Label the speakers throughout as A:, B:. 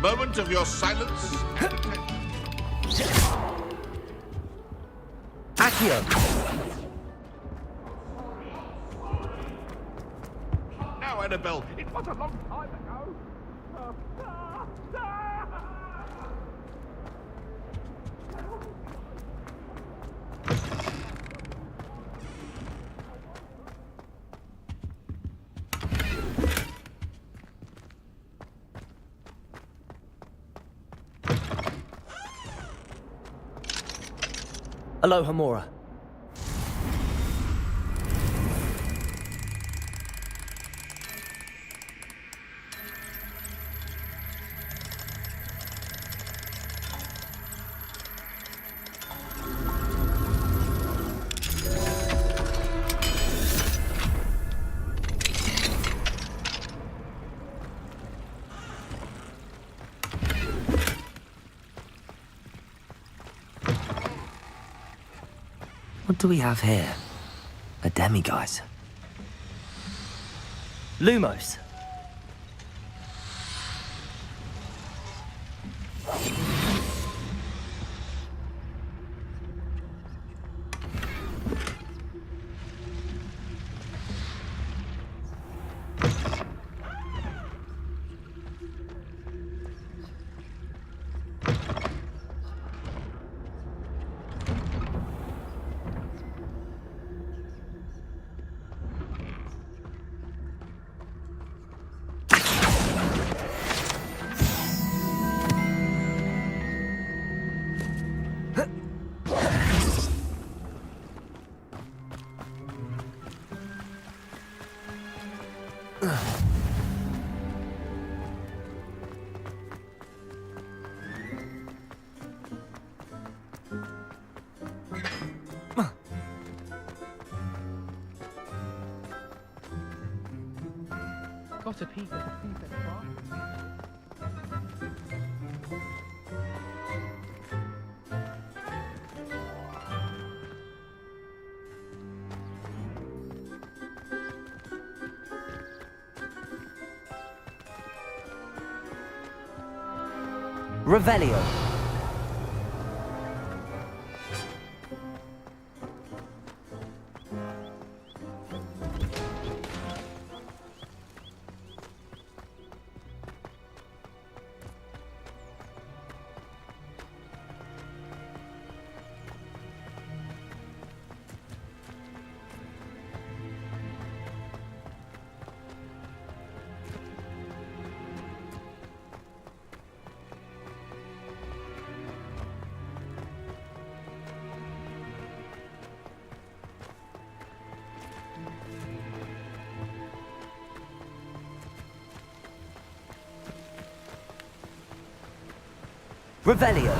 A: moment of your silence and attention.
B: Accio!
A: Now, Annabelle, it was a long time ago.
B: Aloha Mora. What do we have here? A demiguise. Lumos.
C: Got a piece of
B: Revelio. Revelio.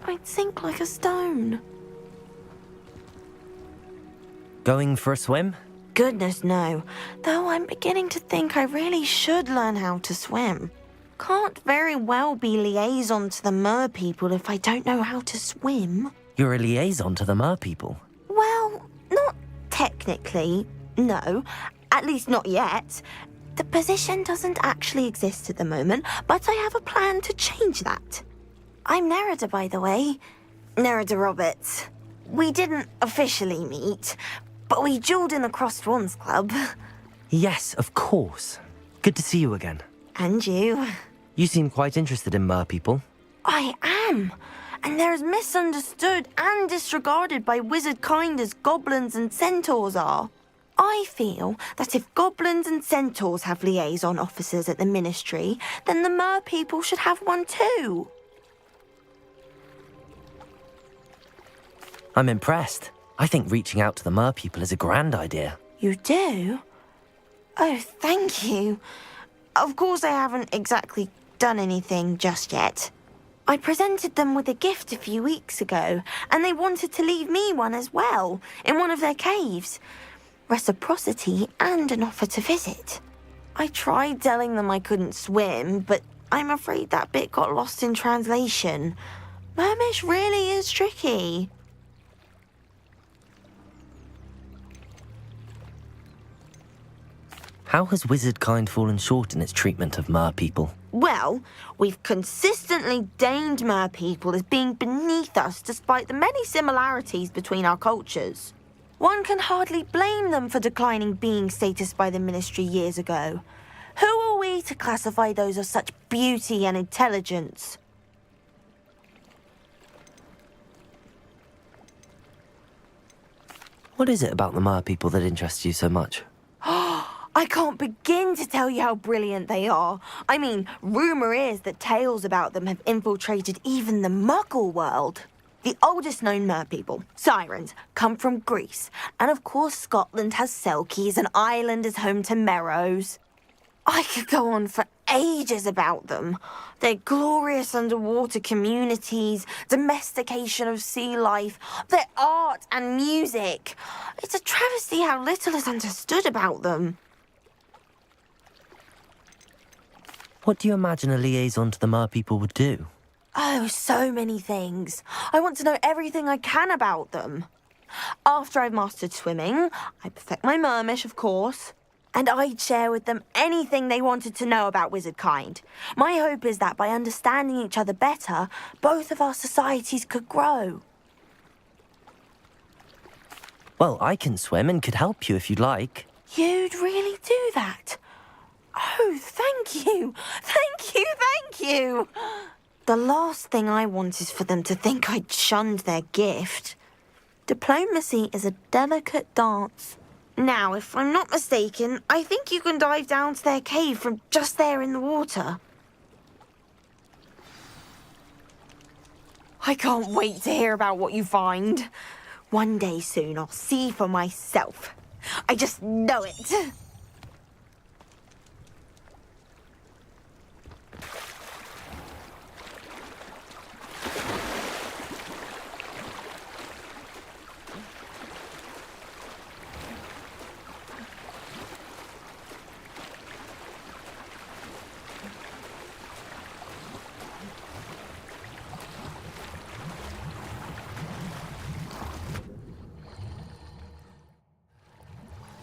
D: I'd sink like a stone.
B: Going for a swim?
D: Goodness, no. Though I'm beginning to think I really should learn how to swim. Can't very well be liaison to the mer people if I don't know how to swim.
B: You're a liaison to the mer people.
D: Well, not technically, no. At least not yet. The position doesn't actually exist at the moment, but I have a plan to change that. I'm Nerida, by the way. Nerida Roberts. We didn't officially meet, but we duelled in the Crossed Swans Club.
B: Yes, of course. Good to see you again.
D: And you.
B: You seem quite interested in mer people.
D: I am. And they're as misunderstood and disregarded by wizard kind as goblins and centaurs are. I feel that if goblins and centaurs have liaison officers at the ministry, then the mer people should have one too.
B: I'm impressed. I think reaching out to the mer people is a grand idea.
D: You do? Oh, thank you. Of course I haven't exactly done anything just yet. I presented them with a gift a few weeks ago, and they wanted to leave me one as well, in one of their caves. Reciprocity and an offer to visit. I tried telling them I couldn't swim, but I'm afraid that bit got lost in translation. Mermish really is tricky.
B: How has wizard-kind fallen short in its treatment of mer people?
D: Well, we've consistently deemed mer people as being beneath us despite the many similarities between our cultures. One can hardly blame them for declining being status by the Ministry years ago. Who are we to classify those of such beauty and intelligence?
B: What is it about the mer people that interests you so much?
D: I can't begin to tell you how brilliant they are. I mean, rumour is that tales about them have infiltrated even the Muggle world. The oldest known mer people, sirens, come from Greece. And of course Scotland has Selkies and Ireland is home to Merrows. I could go on for ages about them. Their glorious underwater communities, domestication of sea life, their art and music. It's a travesty how little is understood about them.
B: What do you imagine a liaison to the mer people would do?
D: Oh, so many things. I want to know everything I can about them. After I've mastered swimming, I perfect my mermish, of course, and I'd share with them anything they wanted to know about wizard kind. My hope is that by understanding each other better, both of our societies could grow.
B: Well, I can swim and could help you if you'd like.
D: You'd really do that? Oh, thank you. Thank you, thank you. The last thing I want is for them to think I'd shunned their gift. Diplomacy is a delicate dance. Now, if I'm not mistaken, I think you can dive down to their cave from just there in the water. I can't wait to hear about what you find. One day soon I'll see for myself. I just know it.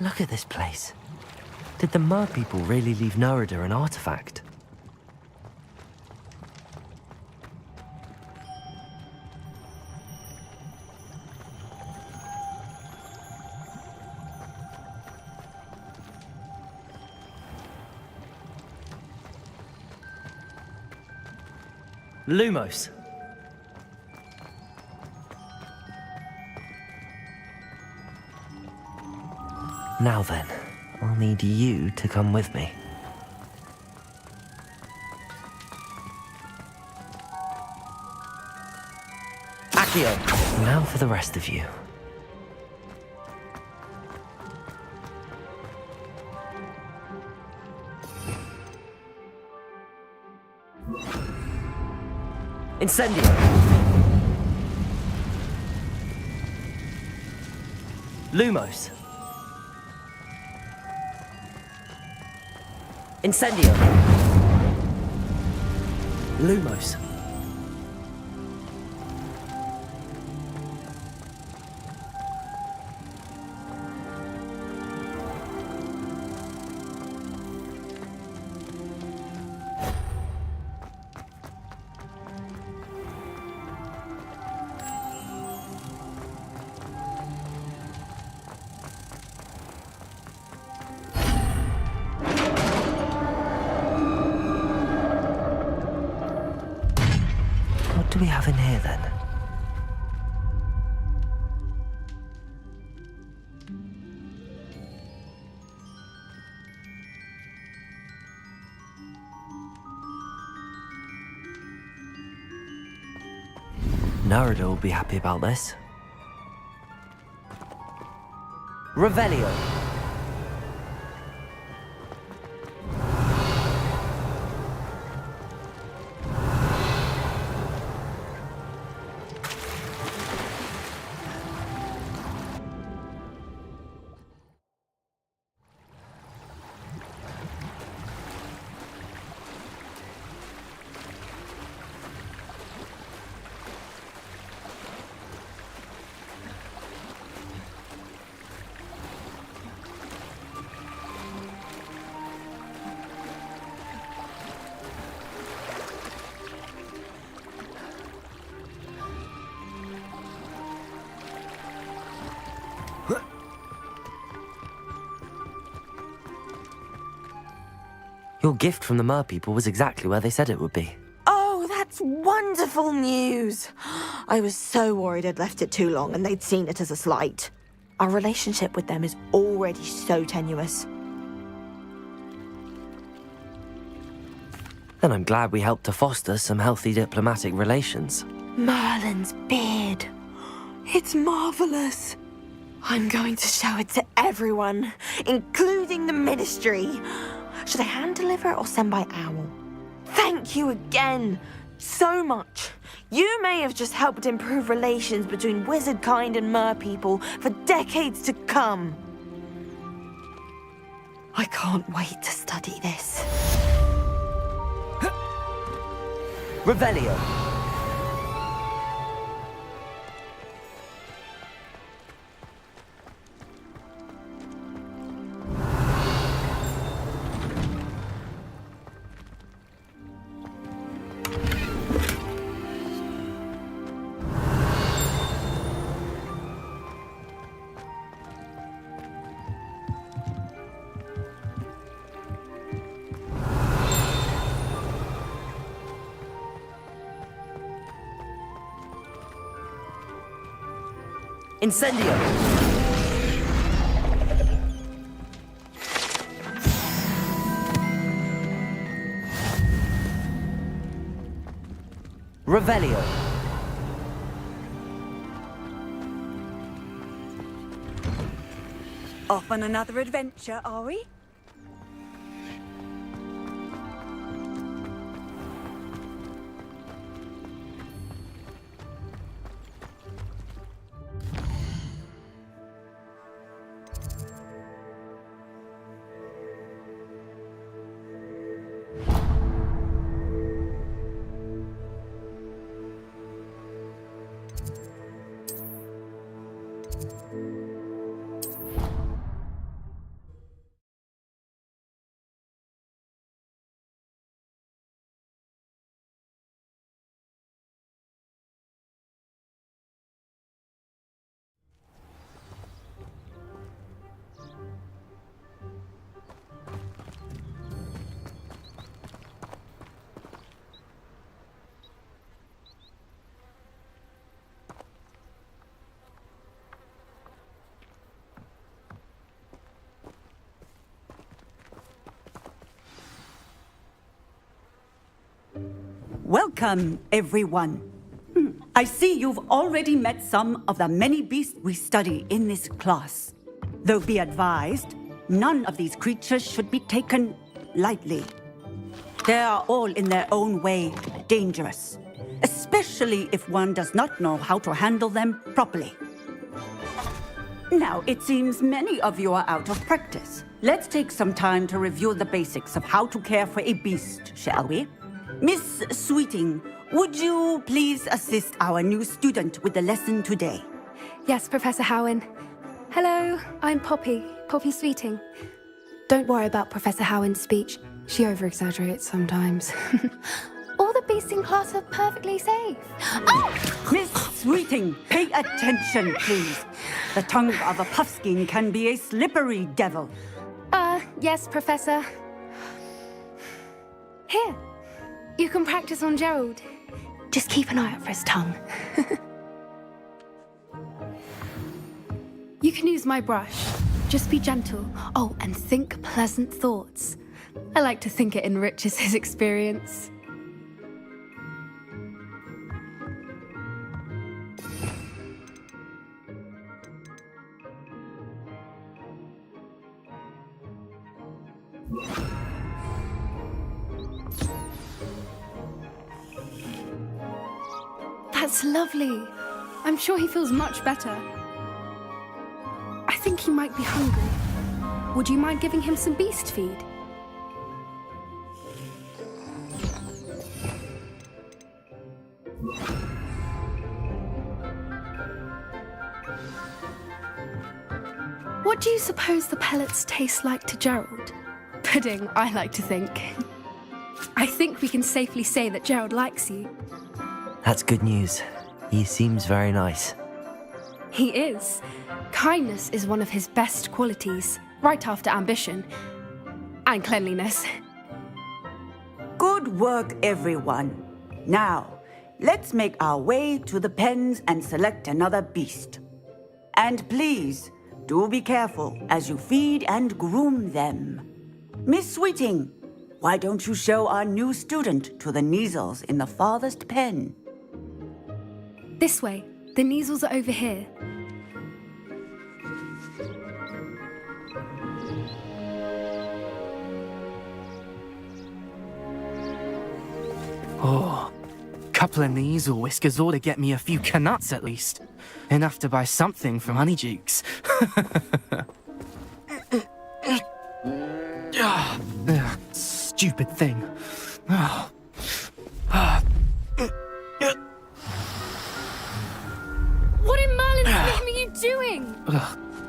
B: Look at this place. Did the mer people really leave Nerida an artifact? Lumos. Now then, I'll need you to come with me. Accio! Now for the rest of you. Incendio! Lumos! Incendio! Lumos! What do we have in here, then? Nerida will be happy about this. Revelio. Your gift from the Mer people was exactly where they said it would be.
D: Oh, that's wonderful news. I was so worried I'd left it too long and they'd seen it as a slight. Our relationship with them is already so tenuous.
B: Then I'm glad we helped to foster some healthy diplomatic relations.
D: Merlin's beard. It's marvelous. I'm going to show it to everyone, including the Ministry. Should I hand deliver it or send by owl? Thank you again so much. You may have just helped improve relations between wizard kind and mer people for decades to come. I can't wait to study this.
B: Revelio. Incendio! Revelio!
C: Off on another adventure, are we? Welcome, everyone. I see you've already met some of the many beasts we study in this class. Though be advised, none of these creatures should be taken lightly. They are all in their own way dangerous, especially if one does not know how to handle them properly. Now, it seems many of you are out of practice. Let's take some time to review the basics of how to care for a beast, shall we? Miss Sweeting, would you please assist our new student with the lesson today?
E: Yes, Professor Howen. Hello, I'm Poppy Sweeting. Don't worry about Professor Howen's speech. She over-exaggerates sometimes. All the beasts in class are perfectly safe. Oh!
C: Miss Sweeting, pay attention, please. The tongue of a puffskein can be a slippery devil.
E: Yes, Professor. Here, you can practice on Gerald. Just keep an eye out for his tongue. You can use my brush. Just be gentle. Oh, and think pleasant thoughts. I like to think it enriches his experience. That's lovely. I'm sure he feels much better. I think he might be hungry. Would you mind giving him some beast feed? What do you suppose the pellets taste like to Gerald? Pudding, I like to think. I think we can safely say that Gerald likes you.
B: That's good news. He seems very nice.
E: He is. Kindness is one of his best qualities, right after ambition. And cleanliness.
C: Good work, everyone. Now, let's make our way to the pens and select another beast. And please, do be careful as you feed and groom them. Miss Sweeting, why don't you show our new student to the Kneazles in the farthest pen?
E: This way. The Kneazles are over here.
F: Oh, couple of Kneazle whiskers ought to get me a few canuts at least. Enough to buy something from Honeydukes. Stupid thing.
E: What in Merlin's name are you doing?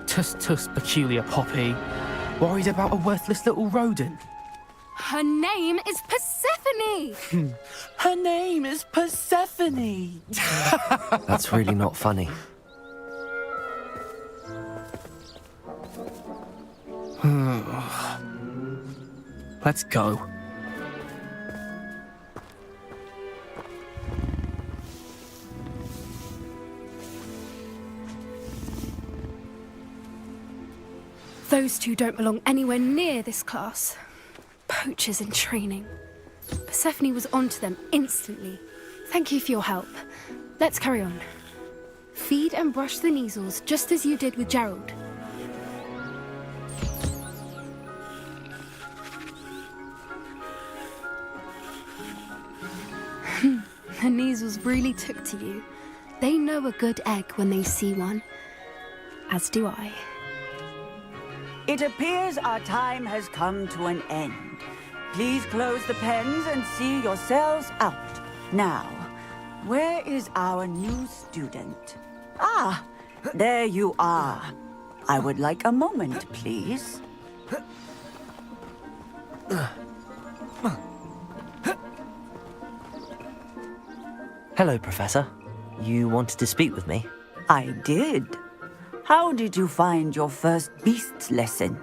F: Tuss, peculiar Poppy. Worried about a worthless little rodent.
E: Her name is Persephone!
F: Her name is Persephone.
B: That's really not funny.
F: Let's go.
E: Those two don't belong anywhere near this class. Poachers in training. Persephone was onto them instantly. Thank you for your help. Let's carry on. Feed and brush the Kneazles just as you did with Gerald. The Kneazles really took to you. They know a good egg when they see one. As do I.
C: It appears our time has come to an end. Please close the pens and see yourselves out. Now, where is our new student? Ah, there you are. I would like a moment, please.
B: Hello, Professor. You wanted to speak with me?
C: I did. How did you find your first beasts lesson?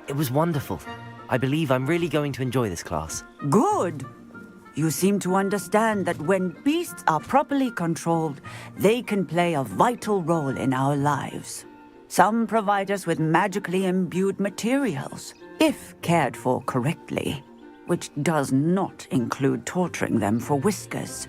B: It was wonderful. I believe I'm really going to enjoy this class.
C: Good. You seem to understand that when beasts are properly controlled, they can play a vital role in our lives. Some provide us with magically imbued materials, if cared for correctly, which does not include torturing them for whiskers.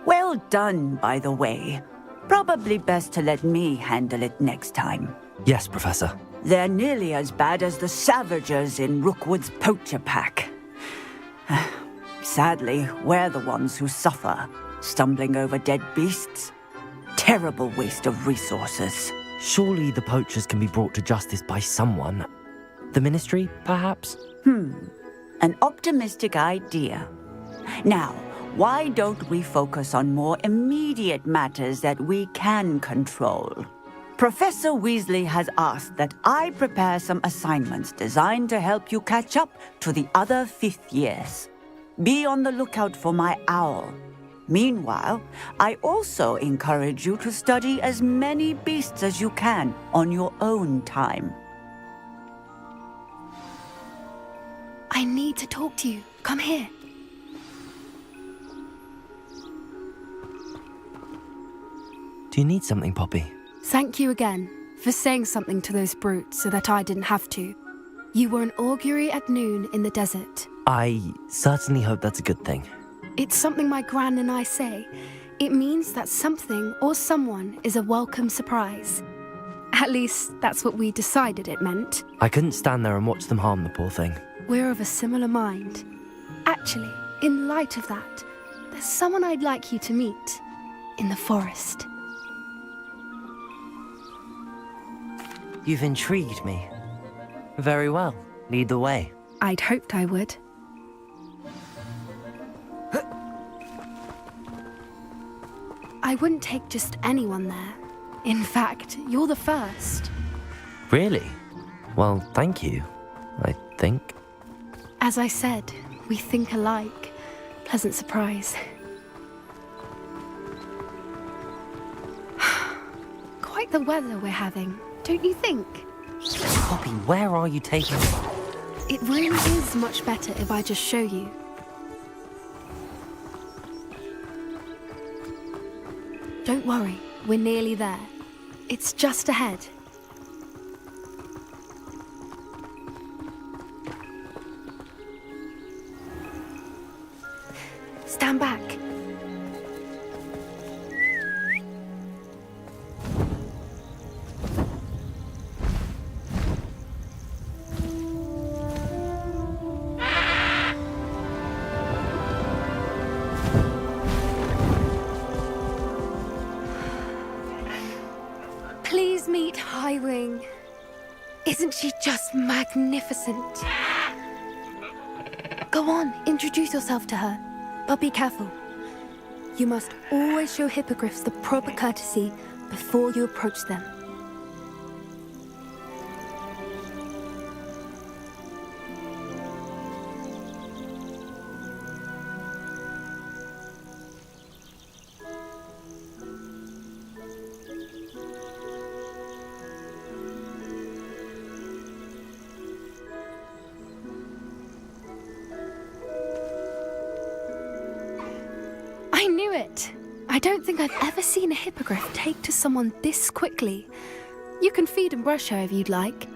C: Well done, by the way. Probably best to let me handle it next time.
B: Yes, Professor.
C: They're nearly as bad as the Savagers in Rookwood's poacher pack. Sadly, we're the ones who suffer, stumbling over dead beasts. Terrible waste of resources.
B: Surely the poachers can be brought to justice by someone. The Ministry, perhaps?
C: An optimistic idea. Now, why don't we focus on more immediate matters that we can control? Professor Weasley has asked that I prepare some assignments designed to help you catch up to the other fifth years. Be on the lookout for my owl. Meanwhile, I also encourage you to study as many beasts as you can on your own time.
E: I need to talk to you. Come here.
B: Do you need something, Poppy?
E: Thank you again for saying something to those brutes so that I didn't have to. You were an augury at noon in the desert.
B: I certainly hope that's a good thing.
E: It's something my gran and I say. It means that something or someone is a welcome surprise. At least, that's what we decided it meant.
B: I couldn't stand there and watch them harm the poor thing.
E: We're of a similar mind. Actually, in light of that, there's someone I'd like you to meet in the forest.
B: You've intrigued me. Very well. Lead the way.
E: I'd hoped I would. I wouldn't take just anyone there. In fact, you're the first.
B: Really? Well, thank you, I think.
E: As I said, we think alike. Pleasant surprise. Quite the weather we're having, don't you think?
B: Poppy, where are you taking me?
E: It really is much better if I just show you. Don't worry, we're nearly there. It's just ahead. Stand back. Please meet Highwing. Isn't she just magnificent? Go on, introduce yourself to her. But be careful. You must always show hippogriffs the proper courtesy before you approach them. I knew it! I don't think I've ever seen a hippogriff take to someone this quickly. You can feed and brush her if you'd like.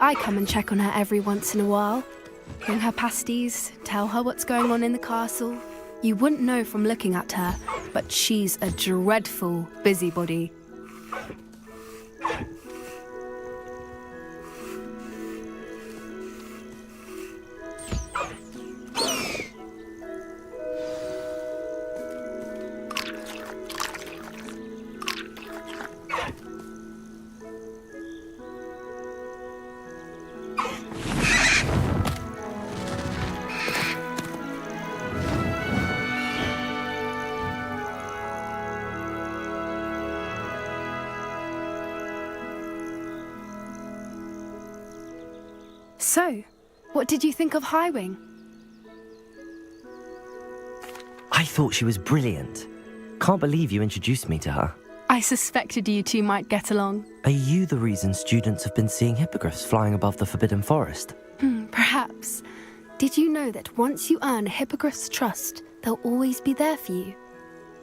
E: I come and check on her every once in a while. Bring her pasties, tell her what's going on in the castle. You wouldn't know from looking at her, but she's a dreadful busybody. So, what did you think of Highwing?
B: I thought she was brilliant. Can't believe you introduced me to her.
E: I suspected you two might get along.
B: Are you the reason students have been seeing hippogriffs flying above the Forbidden Forest?
E: Perhaps. Did you know that once you earn a hippogriff's trust, they'll always be there for you?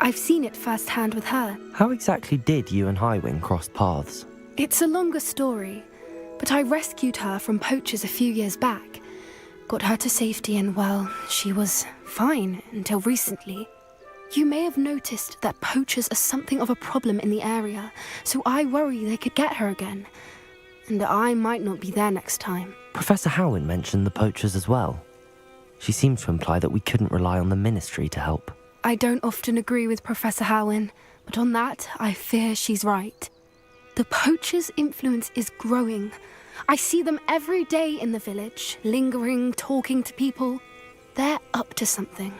E: I've seen it firsthand with her.
B: How exactly did you and Highwing cross paths?
E: It's a longer story, but I rescued her from poachers a few years back. Got her to safety and, well, she was fine until recently. You may have noticed that poachers are something of a problem in the area, so I worry they could get her again. And I might not be there next time.
B: Professor Howin mentioned the poachers as well. She seemed to imply that we couldn't rely on the ministry to help.
E: I don't often agree with Professor Howin, but on that, I fear she's right. The poachers' influence is growing. I see them every day in the village, lingering, talking to people. They're up to something.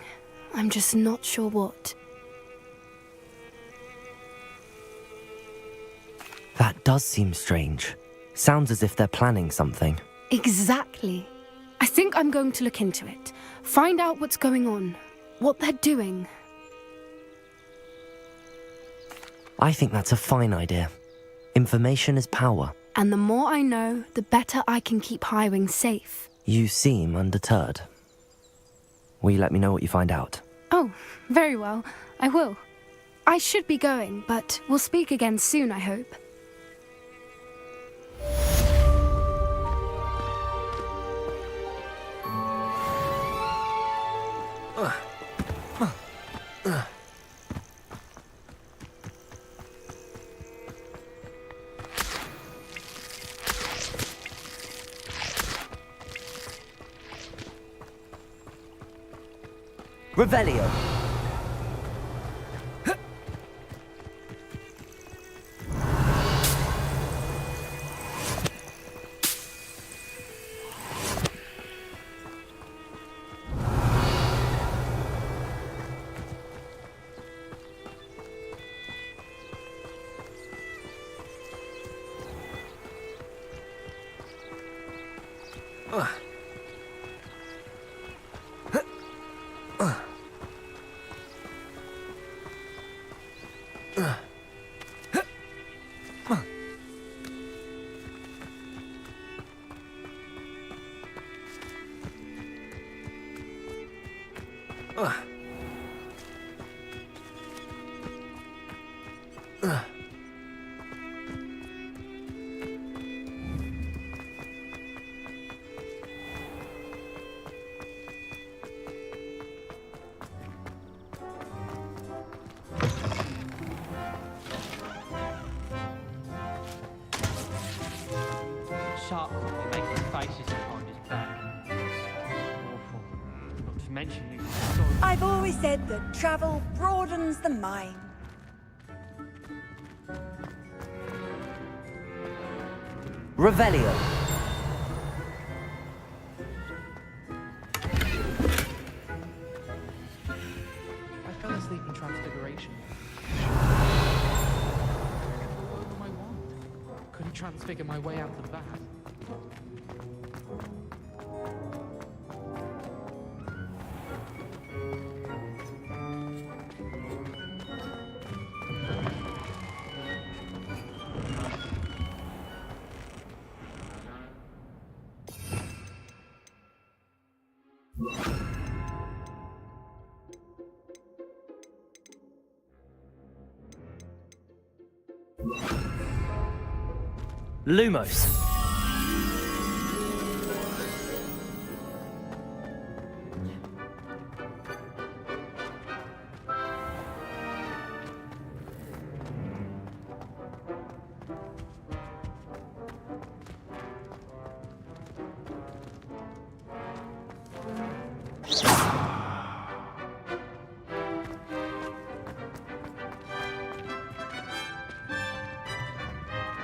E: I'm just not sure what.
B: That does seem strange. Sounds as if they're planning something.
E: Exactly. I think I'm going to look into it. Find out what's going on. What they're doing.
B: I think that's a fine idea. Information is power.
E: And the more I know, the better I can keep Highwing safe.
B: You seem undeterred. Will you let me know what you find out?
E: Oh, very well. I will. I should be going, but we'll speak again soon, I hope.
B: Revelio.
G: Sharp copy making faces behind his back. Awful. Not to mention you.
H: I've always said that travel broadens the mind.
B: Revelio.
I: I fell asleep in Transfiguration. What do I want? Couldn't transfigure my way out of that.
B: Lumos.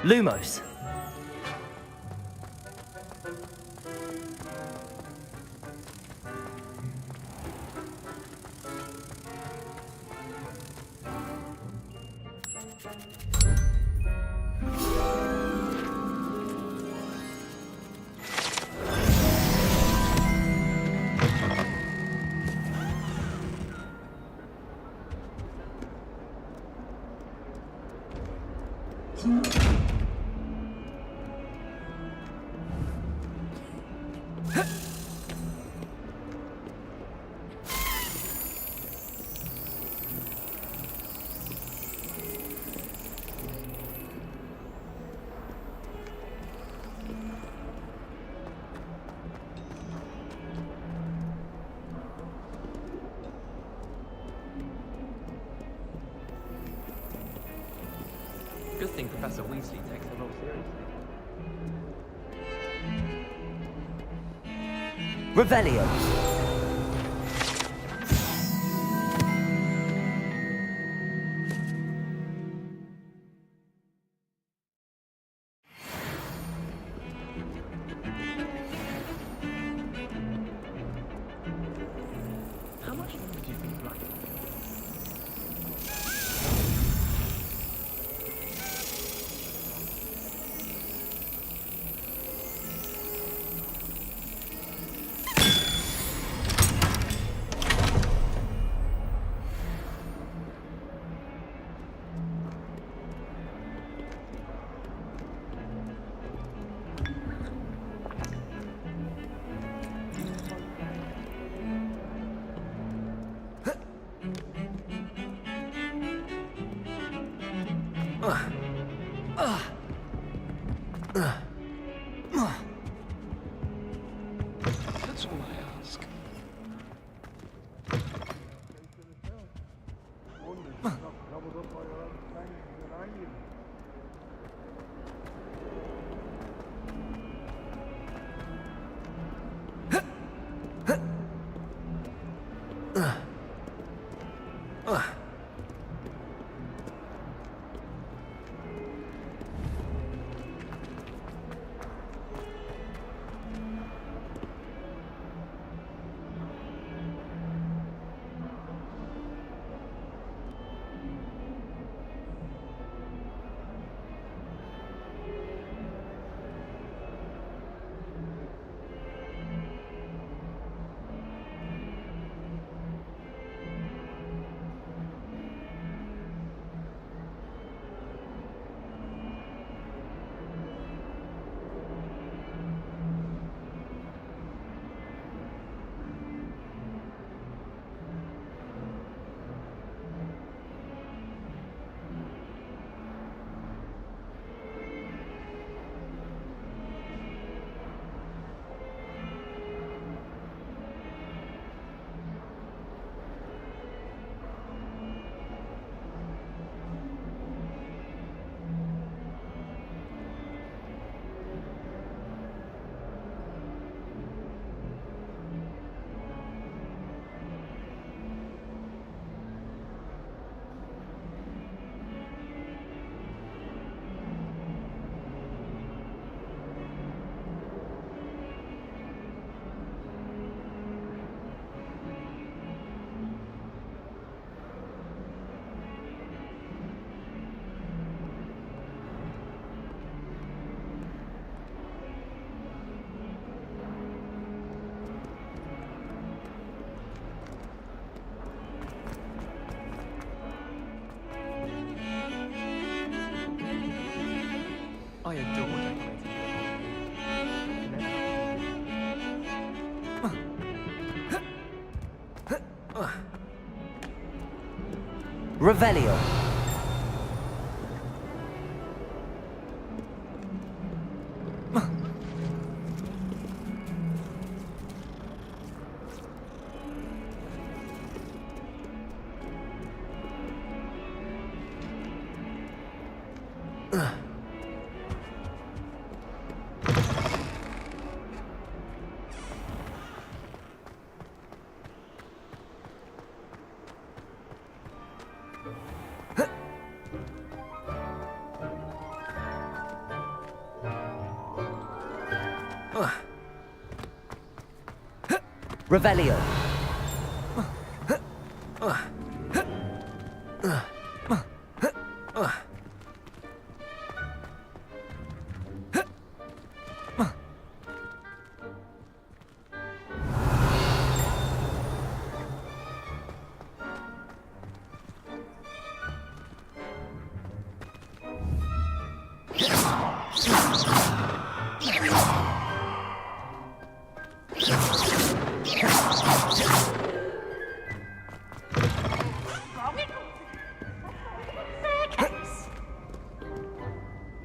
B: Lumos.
J: Good thing Professor Weasley takes the role seriously.
B: Revelio.
J: How much longer do you think Black?
A: That's all I ask.
K: I adore decorating.
B: Revelio. Revelio.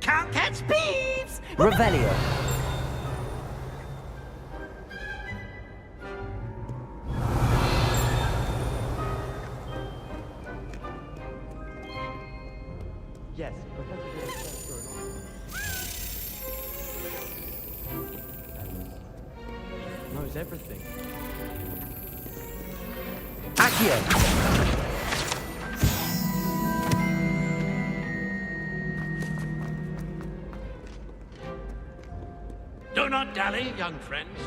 L: Can't catch thieves!
B: Revelio.
J: Yes, Professor did a search for an artifact. Knows everything.
B: Accio.
L: Do not dally, young friends.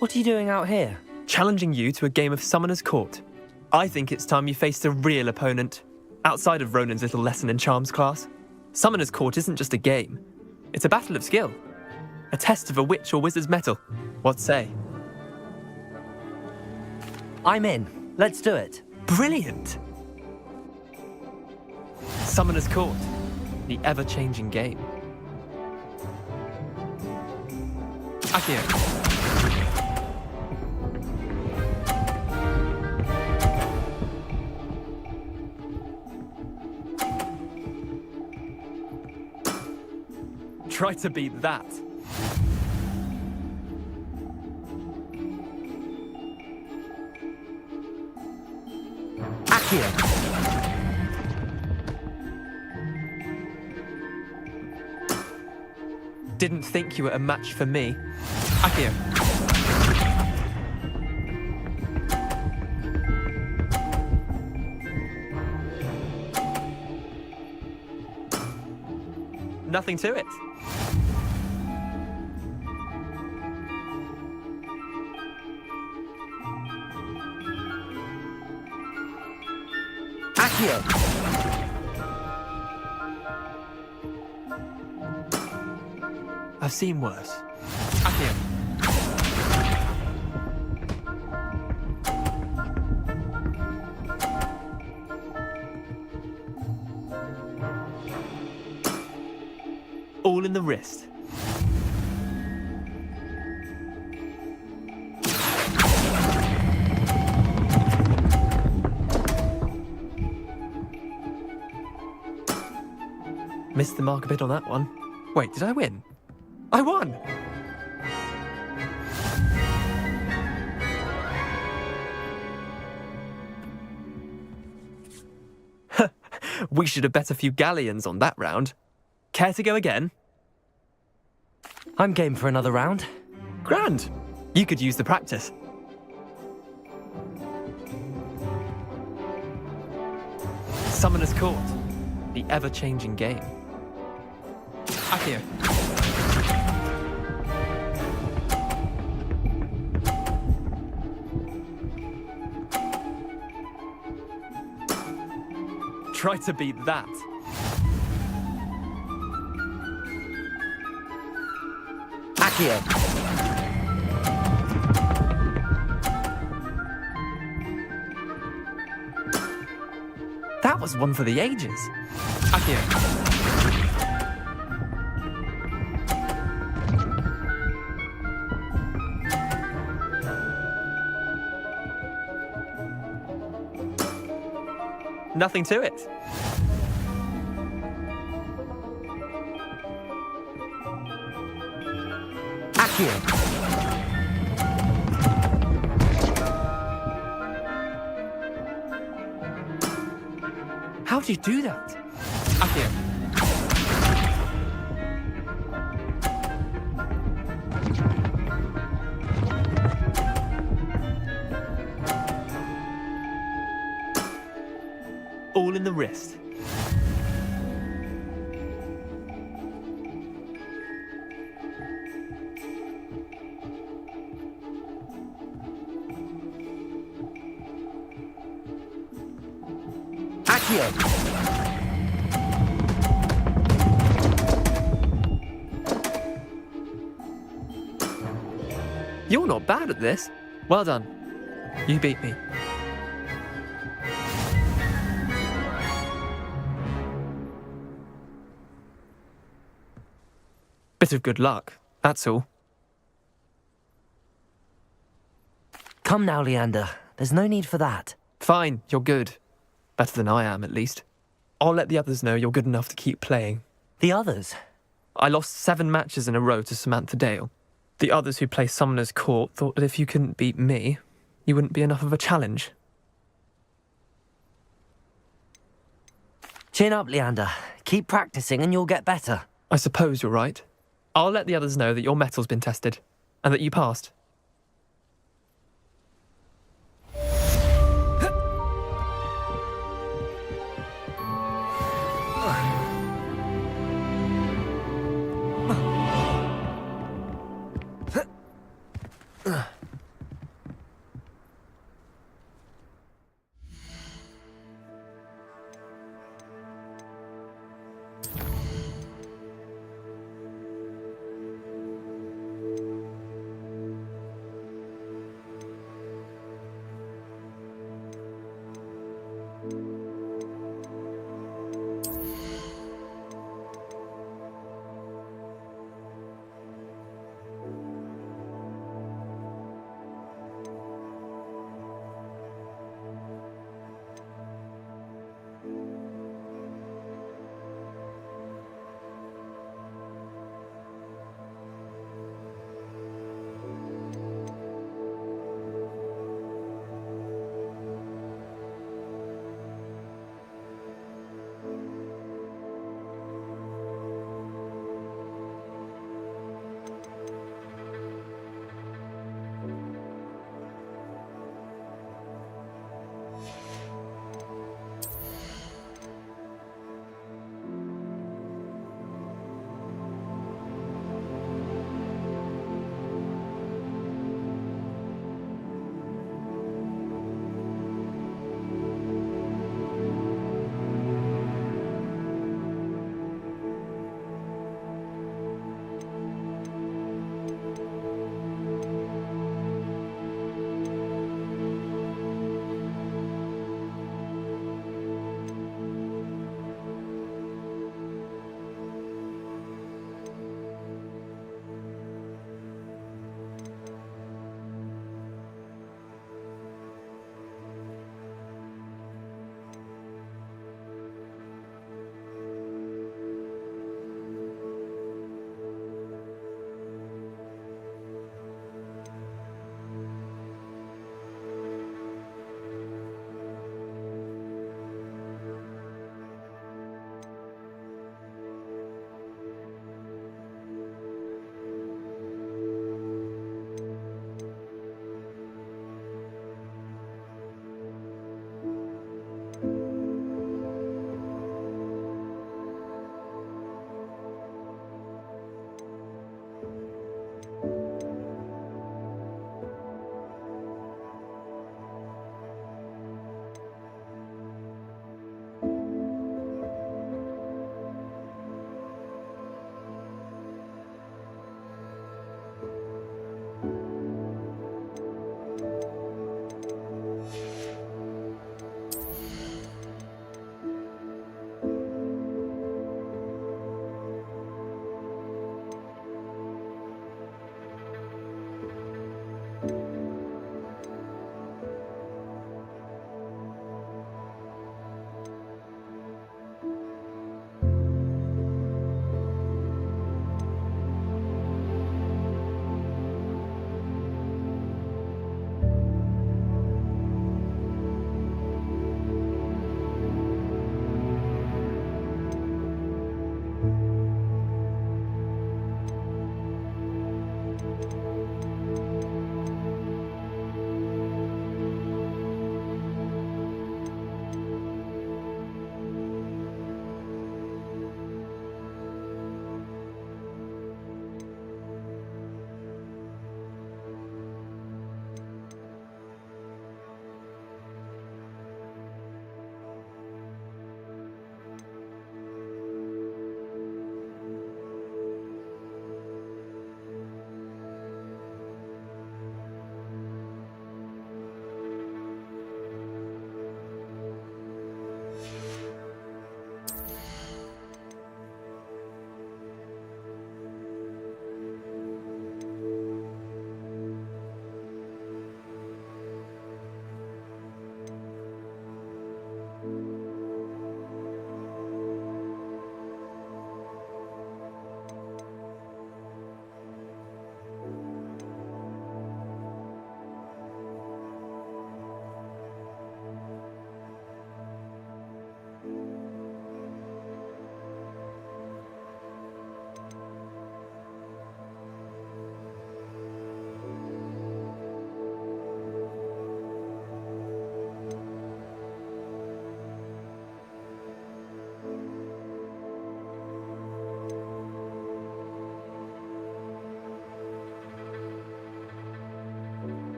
B: What are you doing out here?
K: Challenging you to a game of Summoner's Court. I think it's time you faced a real opponent, outside of Ronan's little lesson in charms class. Summoner's Court isn't just a game. It's a battle of skill. A test of a witch or wizard's mettle. What say?
B: I'm in. Let's do it.
K: Brilliant! Summoner's Court. The ever-changing game. Accio. Try to beat that.
B: Accio.
K: Didn't think you were a match for me. Accio. Nothing to it.
B: Accio.
K: I've seen worse. Accio. All in the wrist. Missed the mark a bit on that one. Wait, did I win? I won! We should have bet a few galleons on that round. Care to go again?
B: I'm game for another round.
K: Grand! You could use the practice. Summoner's Court. The ever-changing game. Accio. Try to beat that.
B: Accio.
K: That was one for the ages. Accio. Nothing to it.
B: Accio.
K: How do you do that? Accio. All in the wrist.
B: Accio.
K: You're not bad at this. Well done. You beat me. Bit of good luck, that's all.
B: Come now, Leander. There's no need for that.
K: Fine, you're good. Better than I am, at least. I'll let the others know you're good enough to keep playing.
B: The others?
K: I lost 7 matches in a row to Samantha Dale. The others who play Summoner's Court thought that if you couldn't beat me, you wouldn't be enough of a challenge.
B: Chin up, Leander. Keep practicing and you'll get better.
K: I suppose you're right. I'll let the others know that your metal's been tested, and that you passed.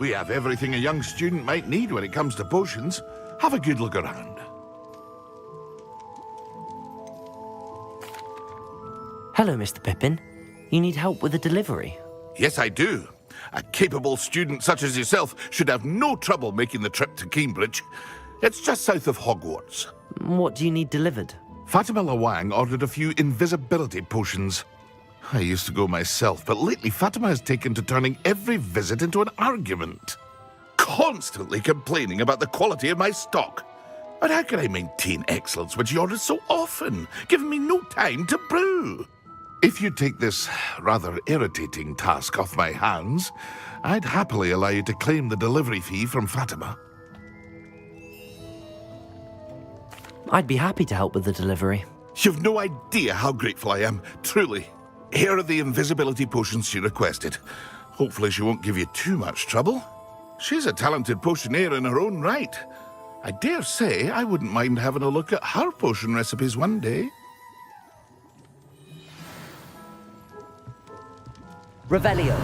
A: We have everything a young student might need when it comes to potions. Have a good look around.
B: Hello, Mr. Pippin. You need help with a delivery?
A: Yes, I do. A capable student such as yourself should have no trouble making the trip to Cambridge. It's just south of Hogwarts.
B: What do you need delivered?
A: Fatima Lawang ordered a few invisibility potions. I used to go myself, but lately Fatima has taken to turning every visit into an argument. Constantly complaining about the quality of my stock. But how can I maintain excellence when she orders so often, giving me no time to brew? If you take this rather irritating task off my hands, I'd happily allow you to claim the delivery fee from Fatima.
B: I'd be happy to help with the delivery.
A: You've no idea how grateful I am, truly. Here are the invisibility potions she requested. Hopefully she won't give you too much trouble. She's a talented potioneer in her own right. I dare say I wouldn't mind having a look at her potion recipes one day.
B: Revelio.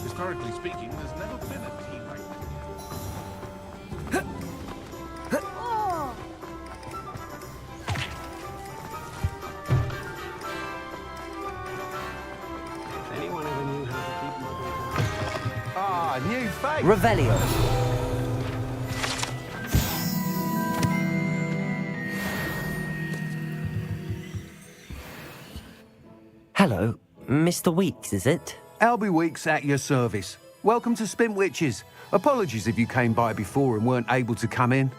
A: Historically speaking, there's never been a team like this.
J: Anyone ever knew how to keep my new face.
B: Revelio. Hello, Mr. Weeks, is it?
M: Albie Weeks at your service. Welcome to Spintwitches. Apologies if you came by before and weren't able to come in.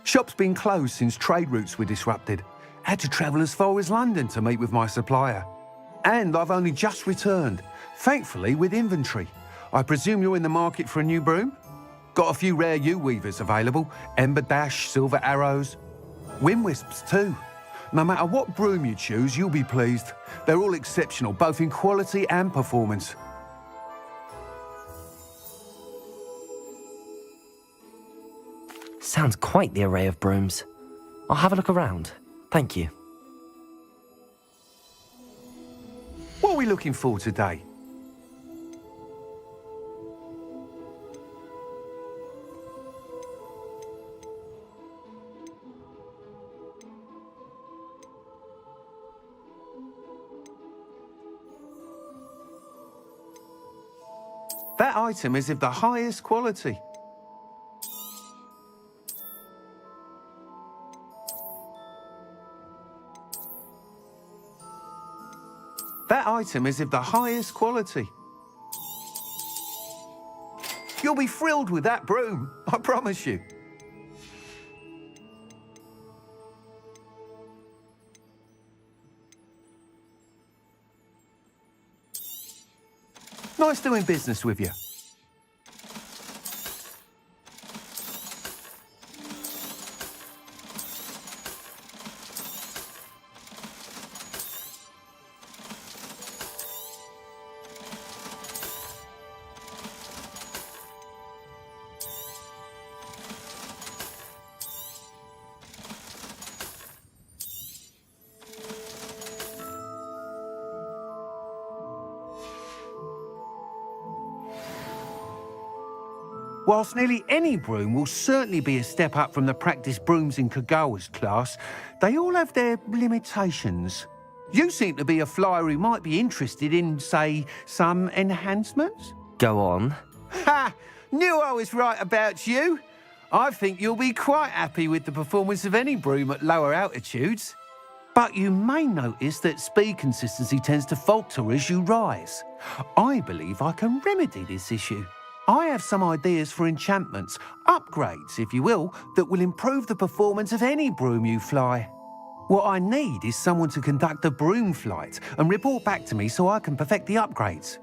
M: Shop's been closed since trade routes were disrupted. Had to travel as far as London to meet with my supplier. And I've only just returned, thankfully with inventory. I presume you're in the market for a new broom? Got a few rare U-weavers available. Ember Dash, Silver Arrows. Wind Wisps too. No matter what broom you choose, you'll be pleased. They're all exceptional, both in quality and performance.
B: Sounds quite the array of brooms. I'll have a look around. Thank you.
M: What are we looking for today? That item is of the highest quality. That item is of the highest quality. You'll be thrilled with that broom, I promise you. Nice doing business with you. Whilst nearly any broom will certainly be a step up from the practice brooms in Kagawa's class, they all have their limitations. You seem to be a flyer who might be interested in, say, some enhancements?
B: Go on.
M: Ha! Knew I was right about you. I think you'll be quite happy with the performance of any broom at lower altitudes. But you may notice that speed consistency tends to falter as you rise. I believe I can remedy this issue. I have some ideas for enchantments, upgrades, if you will, that will improve the performance of any broom you fly. What I need is someone to conduct a broom flight and report back to me so I can perfect the upgrades.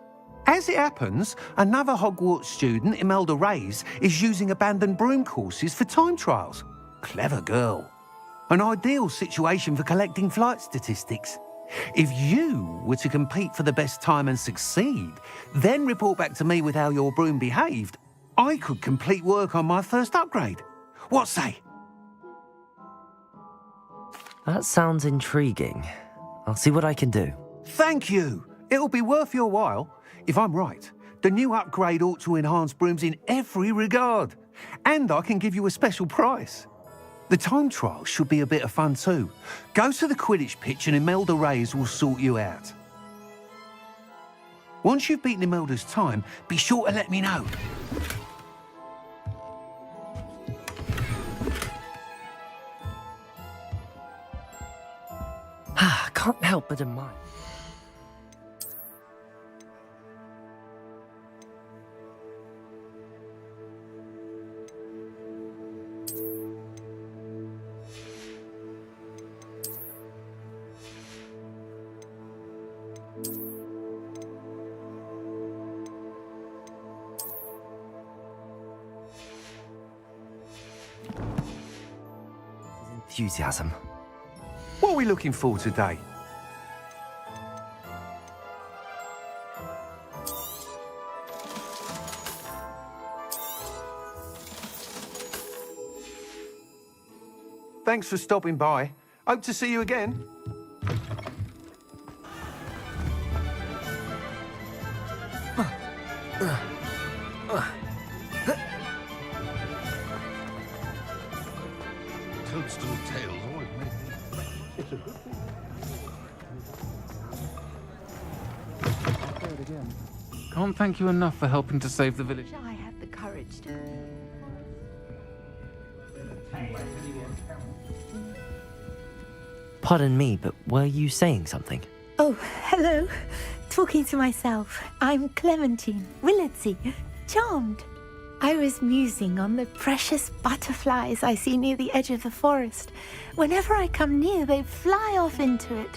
M: As it happens, another Hogwarts student, Imelda Reyes, is using abandoned broom courses for time trials. Clever girl. An ideal situation for collecting flight statistics. If you were to compete for the best time and succeed, then report back to me with how your broom behaved, I could complete work on my first upgrade. What say?
B: That sounds intriguing. I'll see what I can do.
M: Thank you. It'll be worth your while. If I'm right, the new upgrade ought to enhance brooms in every regard. And I can give you a special price. The time trial should be a bit of fun too. Go to the Quidditch pitch and Imelda Reyes will sort you out. Once you've beaten Imelda's time, be sure to let me know.
B: Can't help but admire. Enthusiasm.
M: What are we looking for today? Thanks for stopping by. Hope to see you again.
A: Toadstool tails always make me... It's a good thing.
I: I'll say it again. Can't thank you enough for helping to save the village.
H: I had the courage to.
B: Pardon me, but were you saying something?
D: Oh, hello. Talking to myself. I'm Clementine, Willardsey, charmed. I was musing on the precious butterflies I see near the edge of the forest. Whenever I come near, they fly off into it.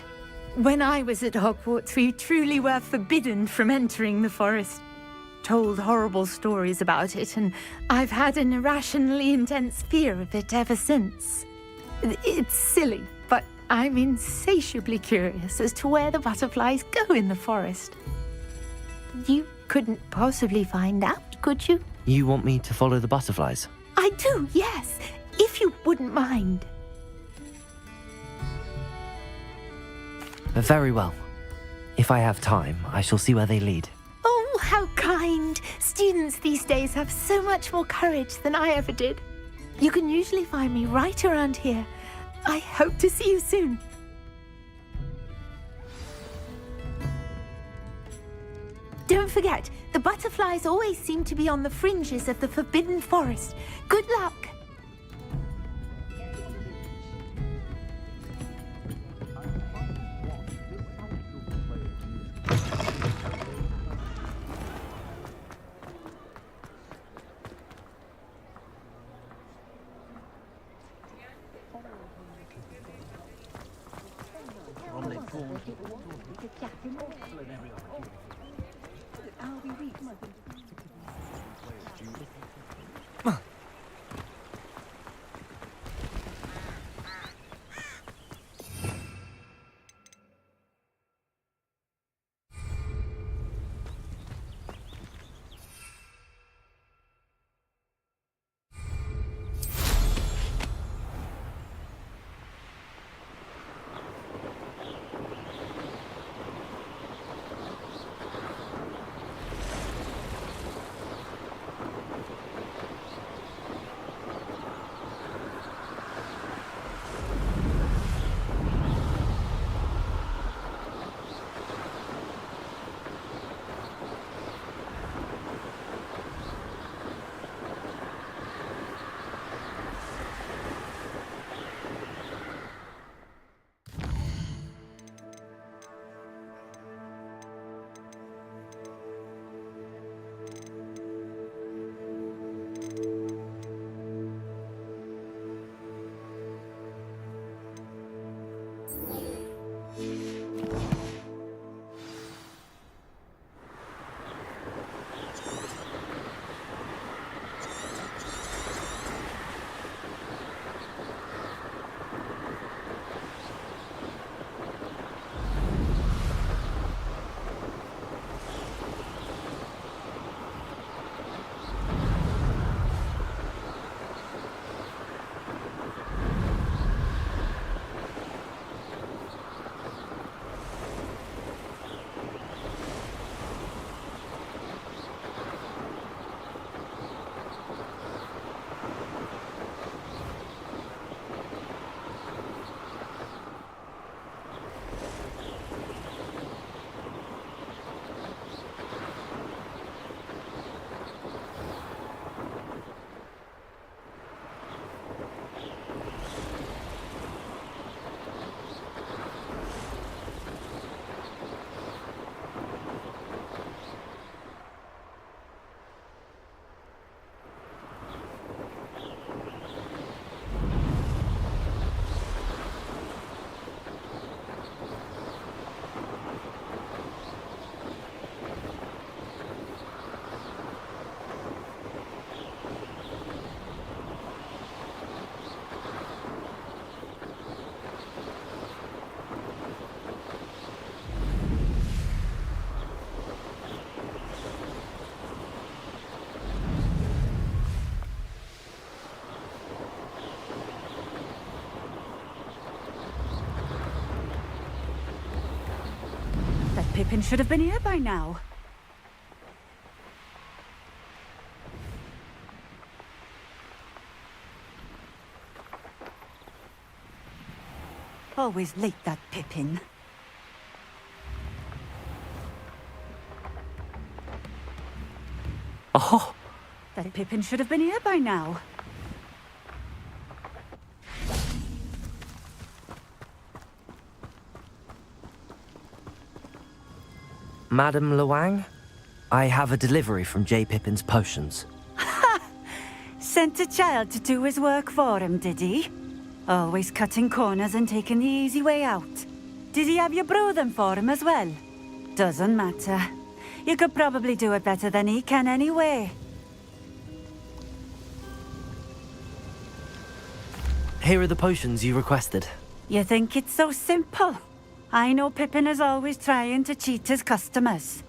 D: When I was at Hogwarts, we truly were forbidden from entering the forest. Told horrible stories about it, and I've had an irrationally intense fear of it ever since. It's silly, but I'm insatiably curious as to where the butterflies go in the forest. You couldn't possibly find out, could you?
B: You want me to follow the butterflies?
D: I do, yes, if you wouldn't mind.
B: Very well. If I have time, I shall see where they lead.
D: Oh, how kind. Students these days have so much more courage than I ever did. You can usually find me right around here. I hope to see you soon. Don't forget, the butterflies always seem to be on the fringes of the Forbidden Forest. Good luck.
C: Pippin should have been here by now. Always late, that Pippin.
B: Oh!
C: That Pippin should have been here by now.
B: Madam Luang, I have a delivery from J. Pippin's potions.
C: Sent a child to do his work for him, did he? Always cutting corners and taking the easy way out. Did he have you brew them for him as well? Doesn't matter. You could probably do it better than he can anyway.
B: Here are the potions you requested.
C: You think it's so simple? I know Pippin is always trying to cheat his customers.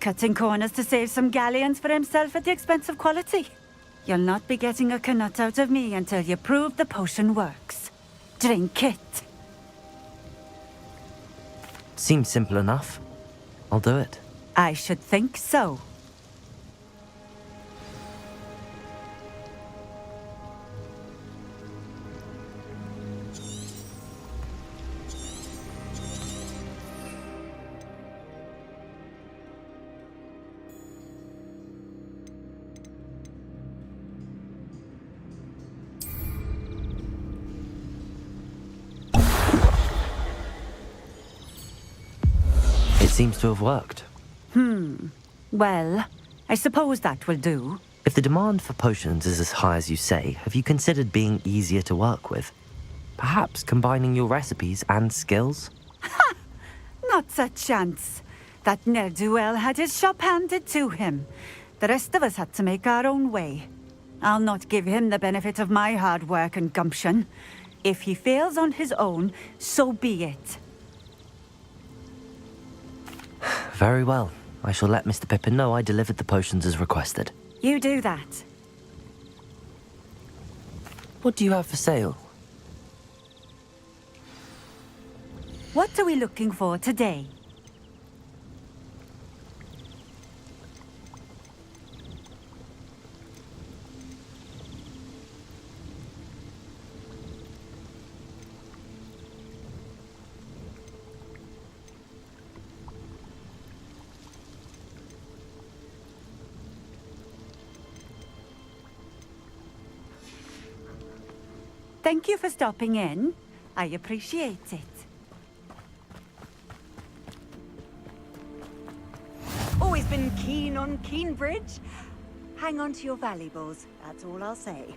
C: Cutting corners to save some galleons for himself at the expense of quality. You'll not be getting a canut out of me until you prove the potion works. Drink it.
B: Seems simple enough. I'll do it.
C: I should think so.
B: Seems to have worked.
C: Well, I suppose that will do.
B: If the demand for potions is as high as you say, have you considered being easier to work with? Perhaps combining your recipes and skills?
C: Ha! Not a chance. That ne'er-do-well had his shop handed to him. The rest of us had to make our own way. I'll not give him the benefit of my hard work and gumption. If he fails on his own, so be it.
B: Very well. I shall let Mr. Pippin know I delivered the potions as requested.
C: You do that.
B: What do you have for sale?
C: What are we looking for today? Thank you for stopping in. I appreciate it.
H: Always been keen on Keenbridge. Hang on to your valuables, that's all I'll say.